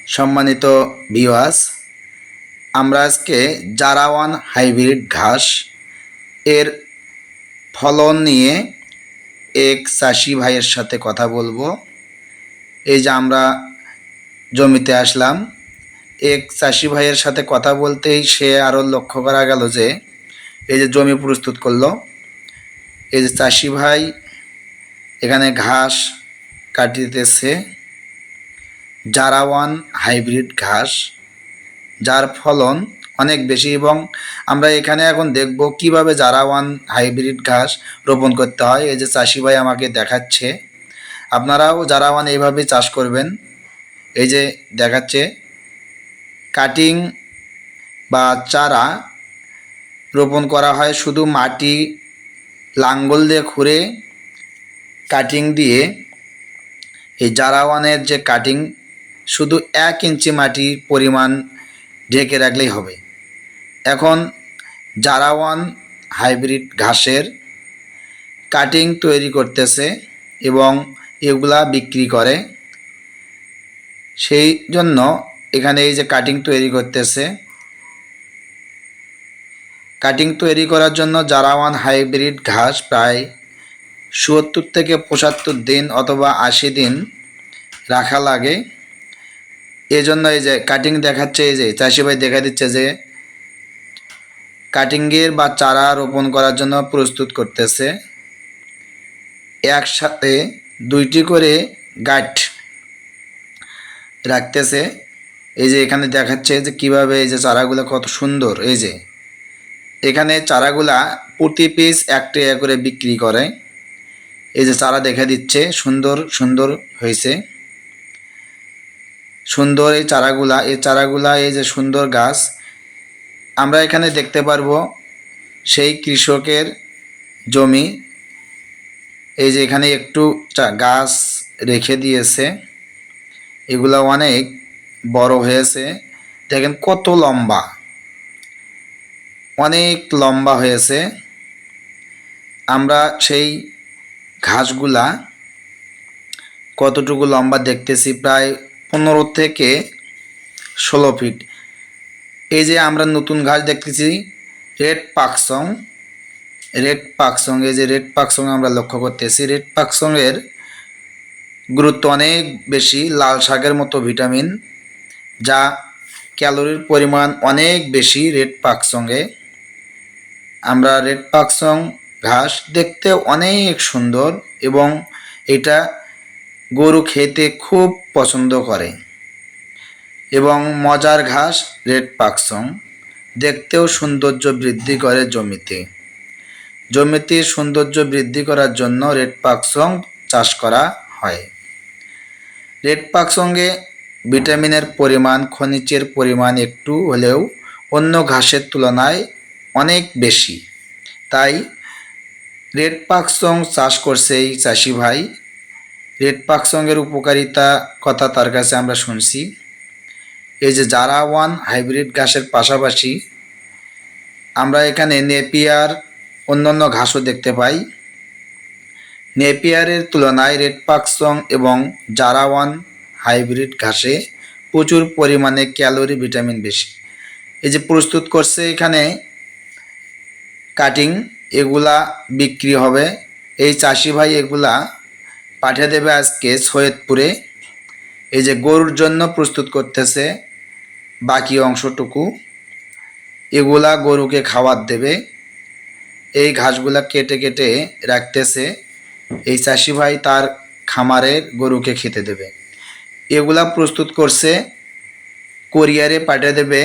সম্মানিত ভিউয়ার্স, আমরা আজকে জারাওয়ান হাইব্রিড ঘাস এর ফলন নিয়ে এক চাষি ভাইয়ের সাথে কথা বলবো। এই যে আমরা জমিতে আসলাম, এক চাষি ভাইয়ের সাথে কথা বলতেই সে আরও লক্ষ্য করা গেল যে এই যে জমি প্রস্তুত করলো, এই যে চাষি ভাই এখানে ঘাস কাটিতেছে, জারাওয়ান হাইব্রিড ঘাস, যার ফলন অনেক বেশি। এবং আমরা এখানে এখন দেখব কিভাবে জারাওয়ান হাইব্রিড ঘাস রোপণ করতে হয়। এই যে চাষি ভাই আমাকে দেখাচ্ছে, আপনারাও জারাওয়ান এইভাবে চাষ করবেন। এই যে দেখাচ্ছে কাটিং বা চারা রোপণ করা হয় শুধু মাটি লাঙ্গল দিয়ে খুঁড়ে কাটিং দিয়ে। এই জারাওয়ানের যে কাটিং শুধু 1 ইঞ্চি মাটির পরিমাণ ঢেকে রাখলেই হবে। এখন জারাওয়ান হাইব্রিড ঘাসের কাটিং তৈরি করতেছে এবং এগুলা বিক্রি করে, সেই জন্য এখানে এই যে কাটিং তৈরি করতেছে। কাটিং তৈরি করার জন্য জারাওয়ান হাইব্রিড ঘাস প্রায় ৭০ থেকে ৭৫ দিন অথবা ৮০ দিন রাখা লাগে। এজন্য এই যে কাটিং দেখাচ্ছে, এই যে চাষি ভাই দেখা দিচ্ছে যে কাটিংয়ের বা চারা রোপণ করার জন্য প্রস্তুত করতেছে। একসাথে 2টি করে গাঁট রাখতেছে। এই যে এখানে দেখাচ্ছে যে কিভাবে এই যে চারাগুলো কত সুন্দর। এই যে এখানে চারাগুলা প্রতি পিস 1 টাকা করে বিক্রি করে। এই যে চারা দেখা দিচ্ছে, সুন্দর সুন্দর হয়েছে, সুন্দর এই চারাগুলা এই যে সুন্দর গাছ। আমরা এখানে দেখতে পারবো সেই কৃষকের জমি। এই যে এখানে একটু গাছ রেখে দিয়েছে, এগুলা অনেক বড় হয়েছে। দেখেন কত লম্বা, অনেক লম্বা হয়েছে। আমরা সেই ঘাসগুলা কতটুকু লম্বা দেখতেছি, প্রায় 15 থেকে 16 ফিট। এই যে আমরা নতুন ঘাস দেখতেছি রেড পাকসং, এই যে রেড পাকসং আমরা লক্ষ্য করতেছি। রেড পাকসংয়ের গুরুত্ব অনেক বেশি, লাল শাকের মতো ভিটামিন, যা ক্যালোরির পরিমাণ অনেক বেশি রেড পাকসংয়ে। আমরা রেড পাকসং ঘাস দেখতে অনেক সুন্দর এবং এটা গরু খেতে খুব পছন্দ করে এবং মজার ঘাস রেড পাকসং। দেখতেও সৌন্দর্য বৃদ্ধি করে জমিতে সৌন্দর্য বৃদ্ধি করার জন্য রেড পাকসং চাষ করা হয়। রেড পাকসংয়ে ভিটামিনের পরিমাণ, খনিজের পরিমাণ একটু হলেও অন্য ঘাসের তুলনায় অনেক বেশি। তাই রেড পাকসং চাষ করছে এই চাষি ভাই। রেড পাকসংয়ের উপকারিতা কথা তার কাছে আমরা শুনছি। এই যে জারাওয়ান হাইব্রিড ঘাসের পাশাপাশি আমরা এখানে নেপিয়ার, অন্যান্য ঘাসও দেখতে পাই। নেপিয়ারের তুলনায় রেড পাকসং এবং জারাওয়ান হাইব্রিড ঘাসে প্রচুর পরিমাণে ক্যালোরি, ভিটামিন বেশি। এই যে প্রস্তুত করছে এখানে কাটিং, এগুলা বিক্রি হবে। এই চাষি ভাই এগুলা পাঠিয়ে দেবে আজকে সৈয়দপুরে। এই যে গরুর জন্য প্রস্তুত করতেছে বাকি অংশটুকু, এগুলা গরুকে খাবার দেবে। এই ঘাসগুলা কেটে কেটে রাখতেছে এই চাষি ভাই, তার খামারের গরুকে খেতে দেবে। এগুলা প্রস্তুত করছে, কোরিয়ারে পাঠিয়ে দেবে